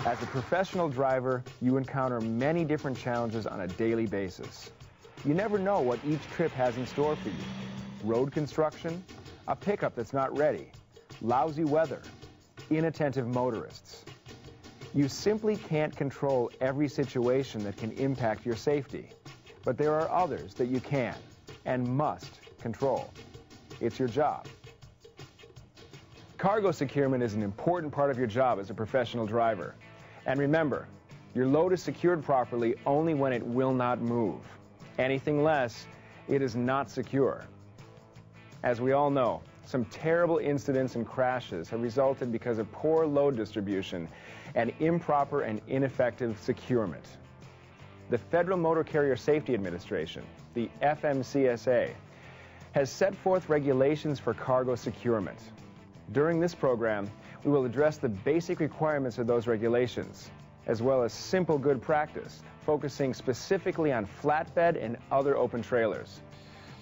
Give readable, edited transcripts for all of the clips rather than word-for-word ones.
As a professional driver, you encounter many different challenges on a daily basis. You never know what each trip has in store for you. Road construction, a pickup that's not ready, lousy weather, inattentive motorists. You simply can't control every situation that can impact your safety, but there are others that you can and must control. It's your job. Cargo securement is an important part of your job as a professional driver. And remember, your load is secured properly only when it will not move. Anything less, it is not secure. As we all know, some terrible incidents and crashes have resulted because of poor load distribution and improper and ineffective securement. The Federal Motor Carrier Safety Administration, the FMCSA, has set forth regulations for cargo securement. During this program, we will address the basic requirements of those regulations, as well as simple good practice, focusing specifically on flatbed and other open trailers.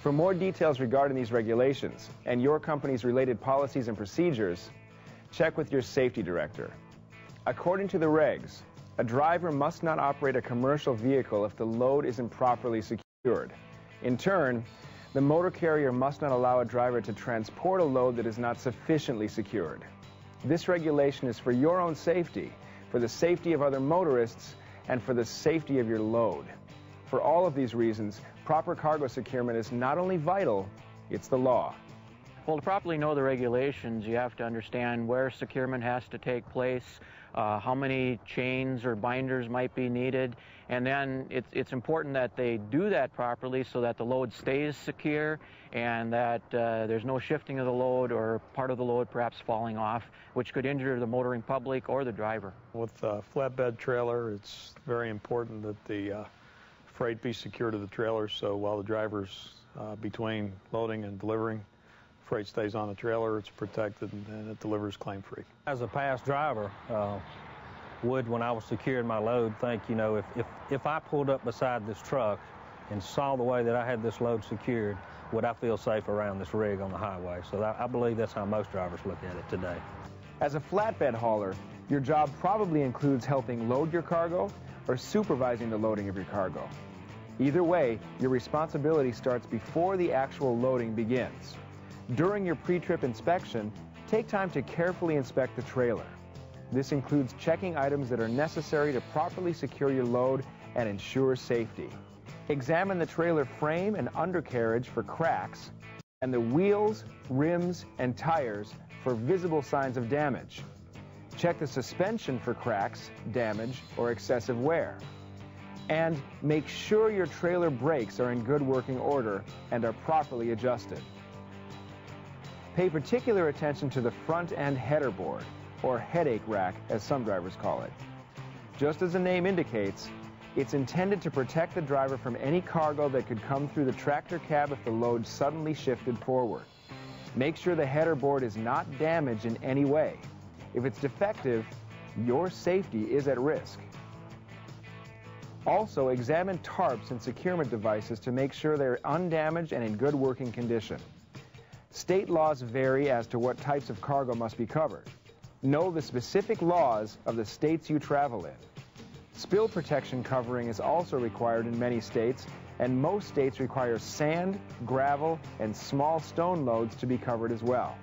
For more details regarding these regulations and your company's related policies and procedures, check with your safety director. According to the regs, a driver must not operate a commercial vehicle if the load isn't properly secured. In turn, the motor carrier must not allow a driver to transport a load that is not sufficiently secured. This regulation is for your own safety, for the safety of other motorists, and for the safety of your load. For all of these reasons, proper cargo securement is not only vital, it's the law. Well, to properly know the regulations, you have to understand where securement has to take place, how many chains or binders might be needed, and then it's important that they do that properly so that the load stays secure and that there's no shifting of the load or part of the load perhaps falling off, which could injure the motoring public or the driver. With a flatbed trailer, it's very important that the freight be secure to the trailer, so while the driver's between loading and delivering, freight stays on the trailer, it's protected, and it delivers claim-free. As a past driver, would, when I was securing my load, think, you know, if I pulled up beside this truck and saw the way that I had this load secured, would I feel safe around this rig on the highway? So I believe that's how most drivers look at it today. As a flatbed hauler, your job probably includes helping load your cargo or supervising the loading of your cargo. Either way, your responsibility starts before the actual loading begins. During your pre-trip inspection, take time to carefully inspect the trailer. This includes checking items that are necessary to properly secure your load and ensure safety. Examine the trailer frame and undercarriage for cracks, and the wheels, rims, and tires for visible signs of damage. Check the suspension for cracks, damage, or excessive wear. And make sure your trailer brakes are in good working order and are properly adjusted. Pay particular attention to the front end header board, or headache rack as some drivers call it. Just as the name indicates, it's intended to protect the driver from any cargo that could come through the tractor cab if the load suddenly shifted forward. Make sure the header board is not damaged in any way. If it's defective, your safety is at risk. Also, examine tarps and securement devices to make sure they're undamaged and in good working condition. State laws vary as to what types of cargo must be covered. Know the specific laws of the states you travel in. Spill protection covering is also required in many states, and most states require sand, gravel, and small stone loads to be covered as well.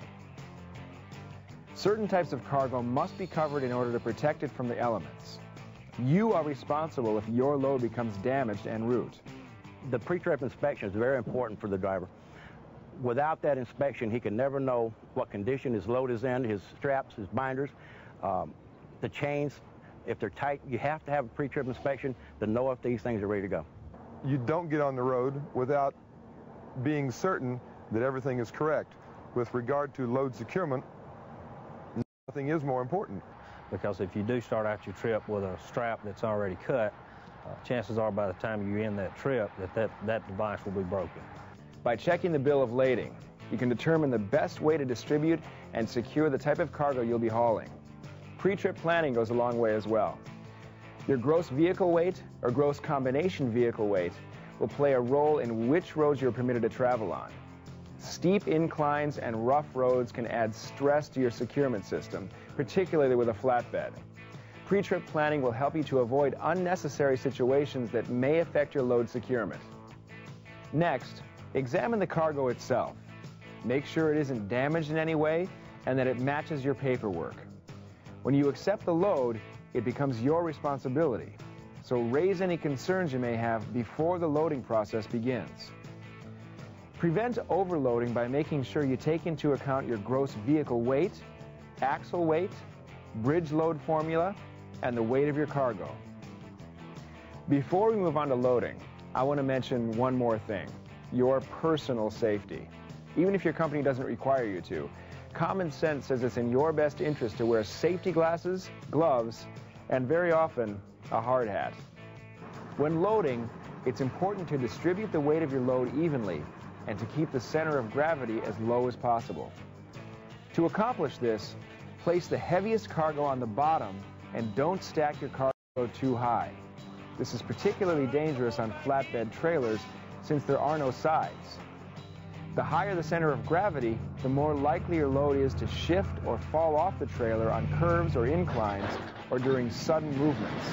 Certain types of cargo must be covered in order to protect it from the elements. You are responsible if your load becomes damaged en route. The pre-trip inspection is very important for the driver. Without that inspection, he can never know what condition his load is in, his straps, his binders, the chains. If they're tight, you have to have a pre-trip inspection to know if these things are ready to go. You don't get on the road without being certain that everything is correct. With regard to load securement, nothing is more important. Because if you do start out your trip with a strap that's already cut, chances are by the time you end that trip that device will be broken. By checking the bill of lading, you can determine the best way to distribute and secure the type of cargo you'll be hauling. Pre-trip planning goes a long way as well. Your gross vehicle weight or gross combination vehicle weight will play a role in which roads you're permitted to travel on. Steep inclines and rough roads can add stress to your securement system, particularly with a flatbed. Pre-trip planning will help you to avoid unnecessary situations that may affect your load securement. Next, examine the cargo itself. Make sure it isn't damaged in any way and that it matches your paperwork. When you accept the load, it becomes your responsibility. So raise any concerns you may have before the loading process begins. Prevent overloading by making sure you take into account your gross vehicle weight, axle weight, bridge load formula, and the weight of your cargo. Before we move on to loading, I want to mention one more thing: your personal safety. Even if your company doesn't require you to, common sense says it's in your best interest to wear safety glasses, gloves, and very often a hard hat. When loading, it's important to distribute the weight of your load evenly and to keep the center of gravity as low as possible. To accomplish this, place the heaviest cargo on the bottom and don't stack your cargo too high. This is particularly dangerous on flatbed trailers since there are no sides. The higher the center of gravity, the more likely your load is to shift or fall off the trailer on curves or inclines or during sudden movements.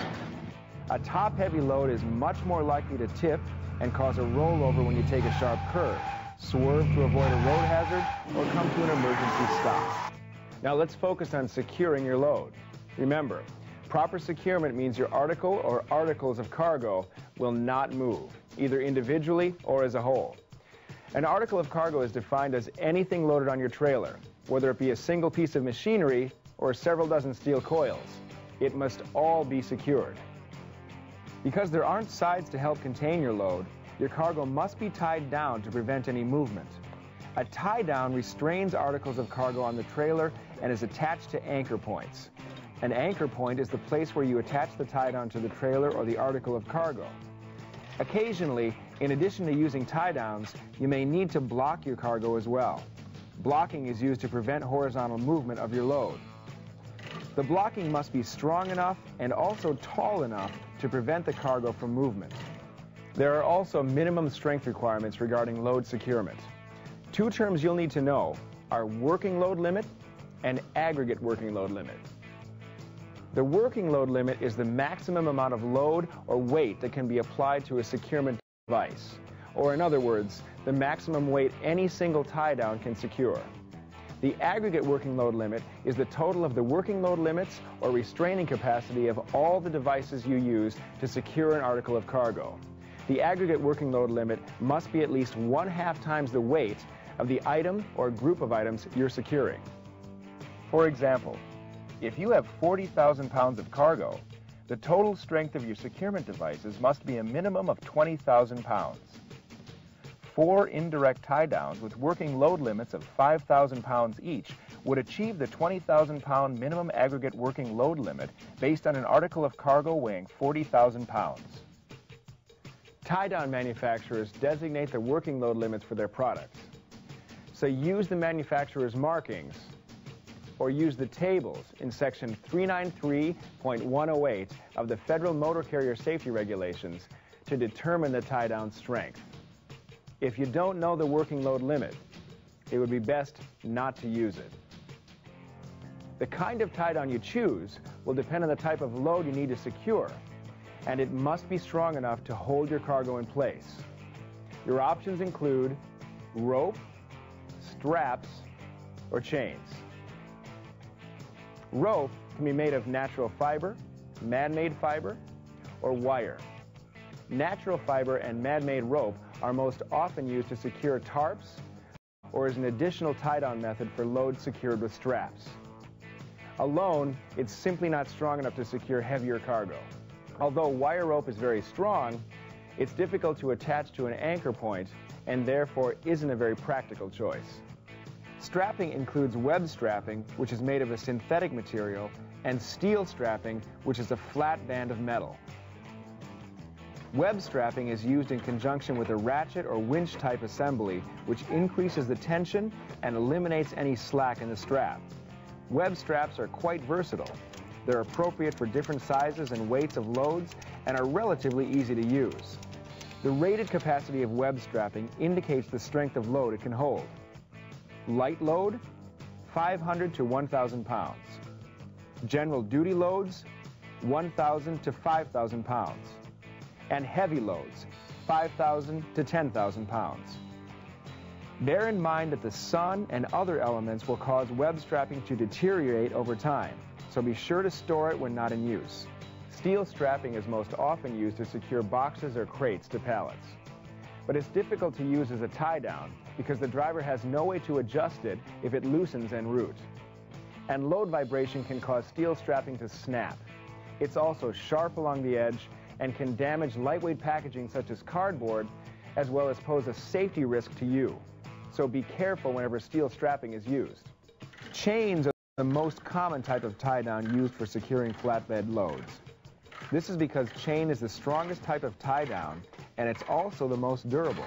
A top-heavy load is much more likely to tip and cause a rollover when you take a sharp curve, swerve to avoid a road hazard, or come to an emergency stop. Now let's focus on securing your load. Remember, proper securement means your article or articles of cargo will not move, either individually or as a whole. An article of cargo is defined as anything loaded on your trailer, whether it be a single piece of machinery or several dozen steel coils. It must all be secured. Because there aren't sides to help contain your load, your cargo must be tied down to prevent any movement. A tie-down restrains articles of cargo on the trailer and is attached to anchor points. An anchor point is the place where you attach the tie-down to the trailer or the article of cargo. Occasionally, in addition to using tie-downs, you may need to block your cargo as well. Blocking is used to prevent horizontal movement of your load. The blocking must be strong enough and also tall enough to prevent the cargo from movement. There are also minimum strength requirements regarding load securement. Two terms you'll need to know are working load limit and aggregate working load limit. The working load limit is the maximum amount of load or weight that can be applied to a securement device, or in other words, the maximum weight any single tie-down can secure. The aggregate working load limit is the total of the working load limits or restraining capacity of all the devices you use to secure an article of cargo. The aggregate working load limit must be at least 1/2 times the weight of the item or group of items you're securing. For example, if you have 40,000 pounds of cargo, the total strength of your securement devices must be a minimum of 20,000 pounds. 4 indirect tie-downs with working load limits of 5,000 pounds each would achieve the 20,000 pound minimum aggregate working load limit based on an article of cargo weighing 40,000 pounds. Tie-down manufacturers designate the working load limits for their products. So use the manufacturer's markings or use the tables in Section 393.108 of the Federal Motor Carrier Safety Regulations to determine the tie-down strength. If you don't know the working load limit, it would be best not to use it. The kind of tie-down you choose will depend on the type of load you need to secure, and it must be strong enough to hold your cargo in place. Your options include rope, straps, or chains. Rope can be made of natural fiber, man-made fiber, or wire. Natural fiber and man-made rope are most often used to secure tarps or as an additional tie-down method for loads secured with straps. Alone, it's simply not strong enough to secure heavier cargo. Although wire rope is very strong, it's difficult to attach to an anchor point and therefore isn't a very practical choice. Strapping includes web strapping, which is made of a synthetic material, and steel strapping, which is a flat band of metal. Web strapping is used in conjunction with a ratchet or winch type assembly, which increases the tension and eliminates any slack in the strap. Web straps are quite versatile. They're appropriate for different sizes and weights of loads and are relatively easy to use. The rated capacity of web strapping indicates the strength of load it can hold. Light load, 500 to 1,000 pounds. General duty loads, 1,000 to 5,000 pounds, and heavy loads, 5,000 to 10,000 pounds. Bear in mind that the sun and other elements will cause web strapping to deteriorate over time, so be sure to store it when not in use. Steel strapping is most often used to secure boxes or crates to pallets. But it's difficult to use as a tie-down because the driver has no way to adjust it if it loosens en route. And load vibration can cause steel strapping to snap. It's also sharp along the edge and can damage lightweight packaging such as cardboard, as well as pose a safety risk to you. So be careful whenever steel strapping is used. Chains are the most common type of tie-down used for securing flatbed loads. This is because chain is the strongest type of tie-down, and it's also the most durable.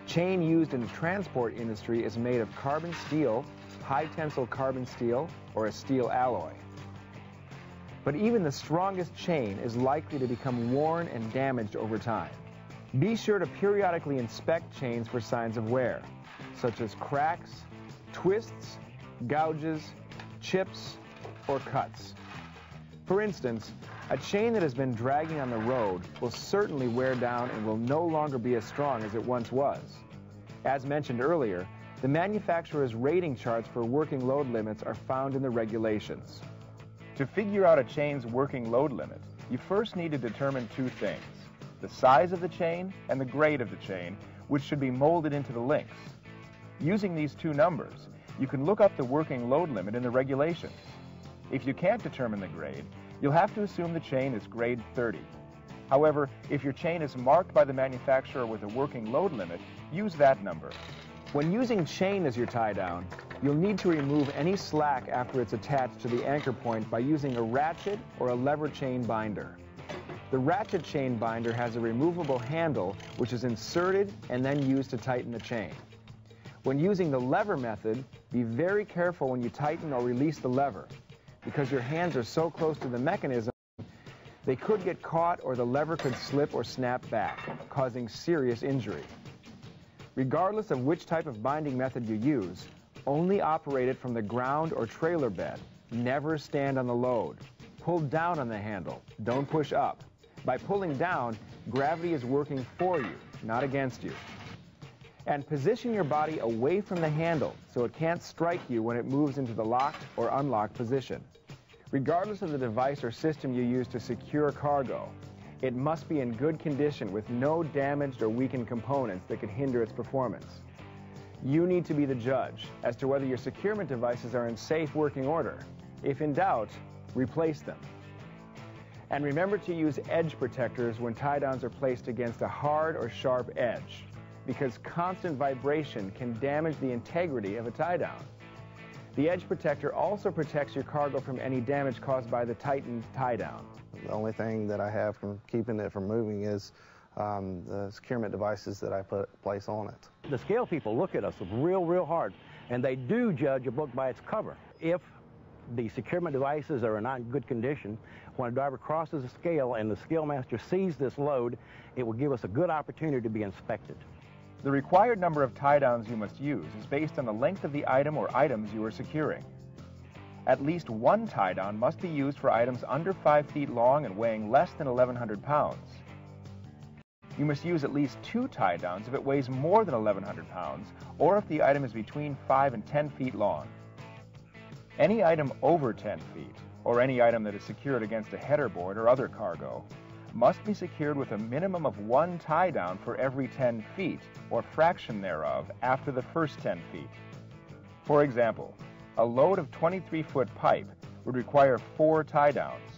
Chain used in the transport industry is made of carbon steel, high-tensile carbon steel, or a steel alloy. But even the strongest chain is likely to become worn and damaged over time. Be sure to periodically inspect chains for signs of wear, such as cracks, twists, gouges, chips, or cuts. For instance, a chain that has been dragging on the road will certainly wear down and will no longer be as strong as it once was. As mentioned earlier, the manufacturer's rating charts for working load limits are found in the regulations. To figure out a chain's working load limit, you first need to determine two things: the size of the chain and the grade of the chain, which should be molded into the links. Using these two numbers, you can look up the working load limit in the regulations. If you can't determine the grade, you'll have to assume the chain is grade 30. However, if your chain is marked by the manufacturer with a working load limit, use that number. When using chain as your tie-down, you'll need to remove any slack after it's attached to the anchor point by using a ratchet or a lever chain binder. The ratchet chain binder has a removable handle which is inserted and then used to tighten the chain. When using the lever method, be very careful when you tighten or release the lever, because your hands are so close to the mechanism, they could get caught or the lever could slip or snap back, causing serious injury. Regardless of which type of binding method you use, only operate it from the ground or trailer bed. Never stand on the load. Pull down on the handle. Don't push up. By pulling down, gravity is working for you, not against you. And position your body away from the handle so it can't strike you when it moves into the locked or unlocked position. Regardless of the device or system you use to secure cargo, it must be in good condition with no damaged or weakened components that could hinder its performance. You need to be the judge as to whether your securement devices are in safe working order. If in doubt, replace them. And remember to use edge protectors when tie-downs are placed against a hard or sharp edge, because constant vibration can damage the integrity of a tie-down. The edge protector also protects your cargo from any damage caused by the tightened tie-down. The only thing that I have from keeping it from moving is the securement devices that I place on it. The scale people look at us real hard, and they do judge a book by its cover. If the securement devices are in not good condition, when a driver crosses a scale and the scale master sees this load, it will give us a good opportunity to be inspected. The required number of tie-downs you must use is based on the length of the item or items you are securing. At least one tie-down must be used for items under 5 feet long and weighing less than 1,100 pounds. You must use at least 2 tie-downs if it weighs more than 1,100 pounds, or if the item is between 5 and 10 feet long. Any item over 10 feet, or any item that is secured against a header board or other cargo, must be secured with a minimum of 1 tie-down for every 10 feet, or fraction thereof, after the first 10 feet. For example, a load of 23-foot pipe would require 4 tie-downs,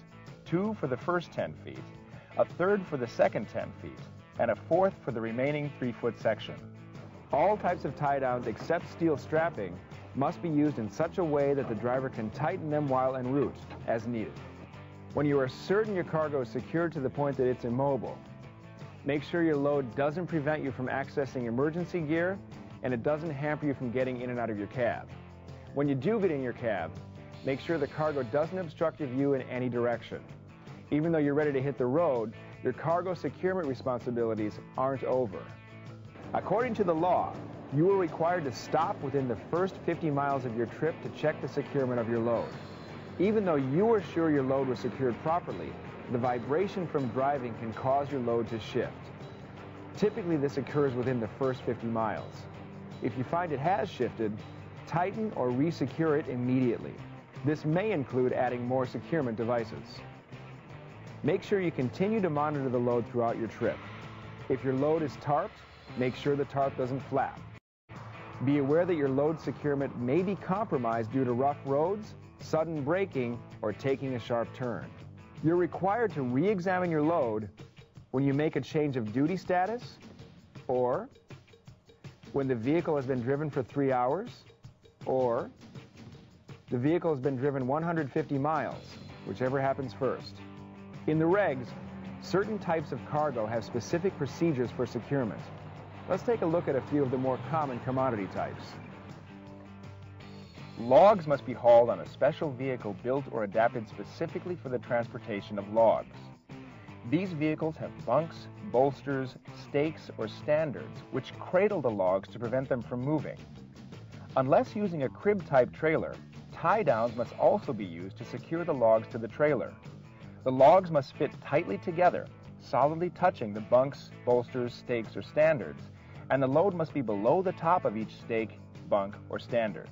2 for the first 10 feet, a third for the second 10 feet, and a fourth for the remaining 3-foot section. All types of tie-downs except steel strapping must be used in such a way that the driver can tighten them while en route, as needed. When you are certain your cargo is secured to the point that it's immobile, make sure your load doesn't prevent you from accessing emergency gear, and it doesn't hamper you from getting in and out of your cab. When you do get in your cab, make sure the cargo doesn't obstruct your view in any direction. Even though you're ready to hit the road, your cargo securement responsibilities aren't over. According to the law, you are required to stop within the first 50 miles of your trip to check the securement of your load. Even though you are sure your load was secured properly, the vibration from driving can cause your load to shift. Typically, this occurs within the first 50 miles. If you find it has shifted, tighten or re-secure it immediately. This may include adding more securement devices. Make sure you continue to monitor the load throughout your trip. If your load is tarped, make sure the tarp doesn't flap. Be aware that your load securement may be compromised due to rough roads, sudden braking, or taking a sharp turn. You're required to re-examine your load when you make a change of duty status, or when the vehicle has been driven for 3 hours, or the vehicle has been driven 150 miles, whichever happens first. In the regs, certain types of cargo have specific procedures for securement. Let's take a look at a few of the more common commodity types. Logs must be hauled on a special vehicle built or adapted specifically for the transportation of logs. These vehicles have bunks, bolsters, stakes, or standards which cradle the logs to prevent them from moving. Unless using a crib-type trailer, tie-downs must also be used to secure the logs to the trailer. The logs must fit tightly together, solidly touching the bunks, bolsters, stakes, or standards, and the load must be below the top of each stake, bunk, or standard.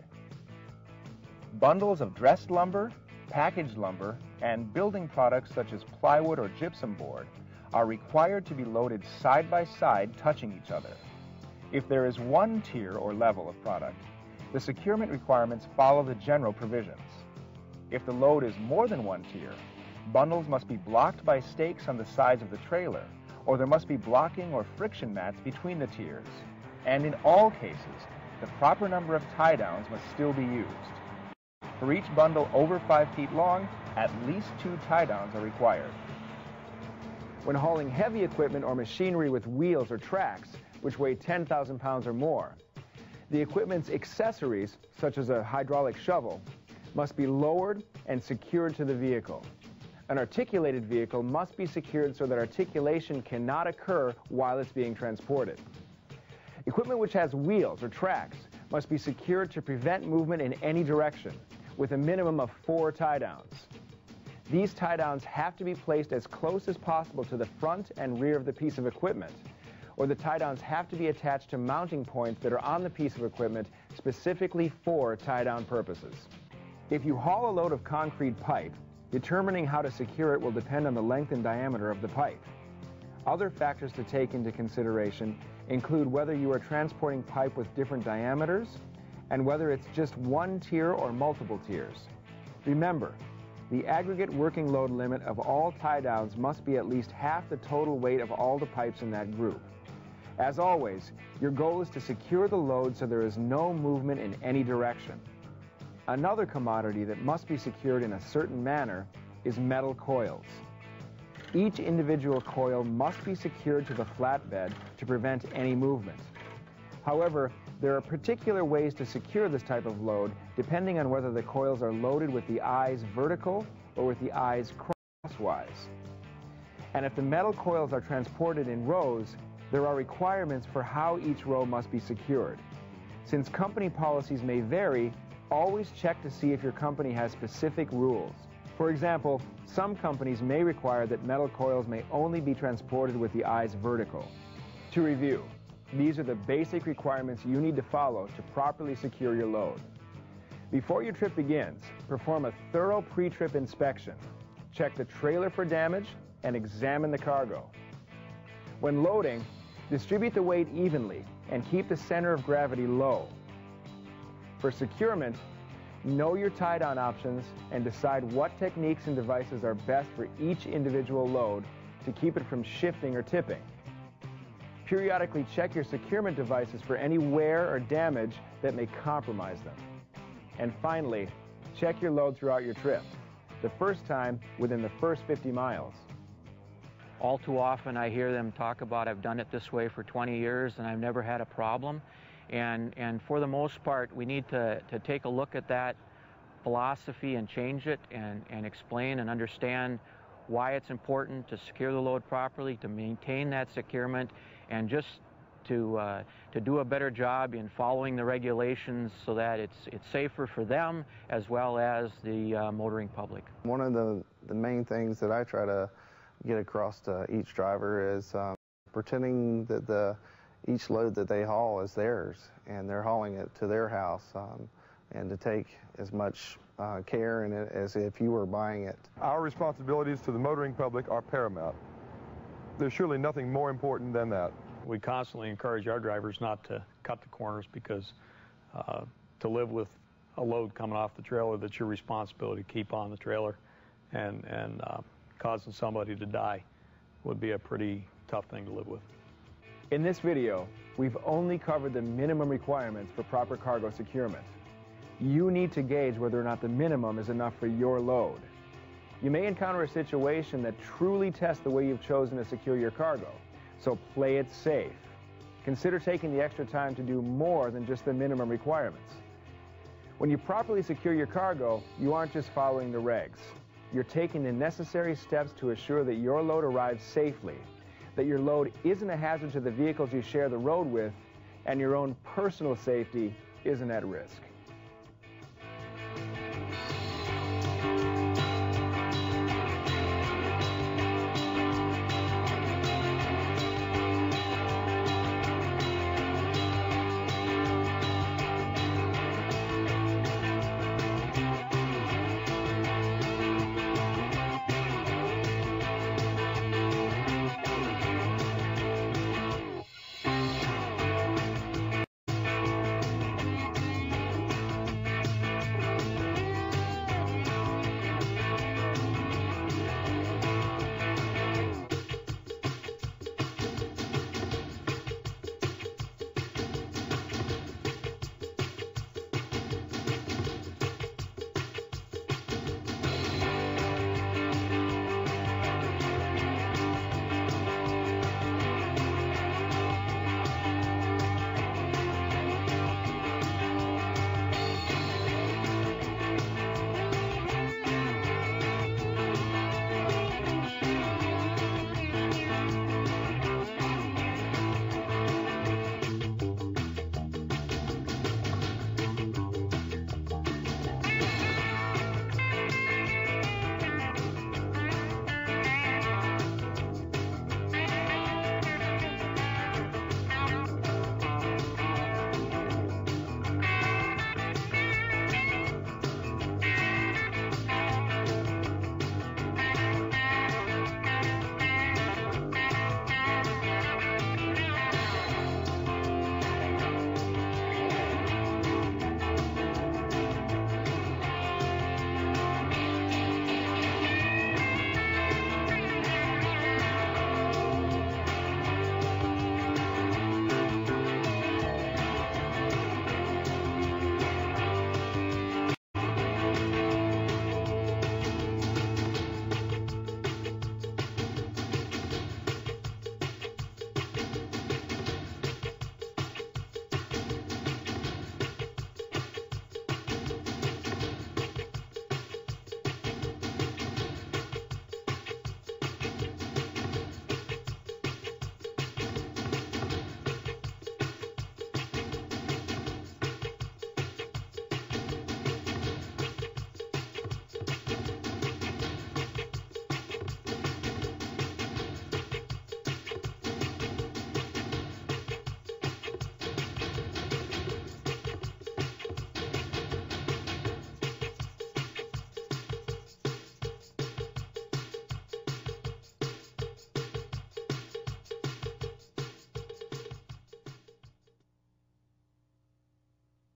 Bundles of dressed lumber, packaged lumber, and building products such as plywood or gypsum board are required to be loaded side by side, touching each other. If there is one tier or level of product, the securement requirements follow the general provisions. If the load is more than one tier, bundles must be blocked by stakes on the sides of the trailer, or there must be blocking or friction mats between the tiers. And in all cases, the proper number of tie-downs must still be used. For each bundle over 5 feet long, at least 2 tie-downs are required. When hauling heavy equipment or machinery with wheels or tracks, which weigh 10,000 pounds or more, the equipment's accessories, such as a hydraulic shovel, must be lowered and secured to the vehicle. An articulated vehicle must be secured so that articulation cannot occur while it's being transported. Equipment which has wheels or tracks must be secured to prevent movement in any direction, with a minimum of 4 tie-downs. These tie-downs have to be placed as close as possible to the front and rear of the piece of equipment, or the tie-downs have to be attached to mounting points that are on the piece of equipment specifically for tie-down purposes. If you haul a load of concrete pipe, determining how to secure it will depend on the length and diameter of the pipe. Other factors to take into consideration include whether you are transporting pipe with different diameters and whether it's just one tier or multiple tiers. Remember, the aggregate working load limit of all tie-downs must be at least half the total weight of all the pipes in that group. As always, your goal is to secure the load so there is no movement in any direction. Another commodity that must be secured in a certain manner is metal coils. Each individual coil must be secured to the flatbed to prevent any movement. However, there are particular ways to secure this type of load depending on whether the coils are loaded with the eyes vertical or with the eyes crosswise. And if the metal coils are transported in rows, there are requirements for how each row must be secured. Since company policies may vary, always check to see if your company has specific rules. For example, some companies may require that metal coils may only be transported with the eyes vertical. To review, these are the basic requirements you need to follow to properly secure your load. Before your trip begins, perform a thorough pre-trip inspection. Check the trailer for damage and examine the cargo. When loading, distribute the weight evenly and keep the center of gravity low. For securement, know your tie-down options and decide what techniques and devices are best for each individual load to keep it from shifting or tipping. Periodically check your securement devices for any wear or damage that may compromise them. And finally, check your load throughout your trip, the first time within the first 50 miles. All too often I hear them talk about, I've done it this way for 20 years and I've never had a problem. And for the most part, we need to take a look at that philosophy and change it and explain and understand why it's important to secure the load properly, to maintain that securement, and just to do a better job in following the regulations so that it's safer for them as well as the motoring public. One of the main things that I try to get across to each driver is pretending that each load that they haul is theirs and they're hauling it to their house, and to take as much care in it as if you were buying it. Our responsibilities to the motoring public are paramount. There's surely nothing more important than that. We constantly encourage our drivers not to cut the corners, because to live with a load coming off the trailer that's your responsibility to keep on the trailer and causing somebody to die would be a pretty tough thing to live with. In this video, we've only covered the minimum requirements for proper cargo securement. You need to gauge whether or not the minimum is enough for your load. You may encounter a situation that truly tests the way you've chosen to secure your cargo, so play it safe. Consider taking the extra time to do more than just the minimum requirements. When you properly secure your cargo, you aren't just following the regs. You're taking the necessary steps to assure that your load arrives safely, that your load isn't a hazard to the vehicles you share the road with, and your own personal safety isn't at risk.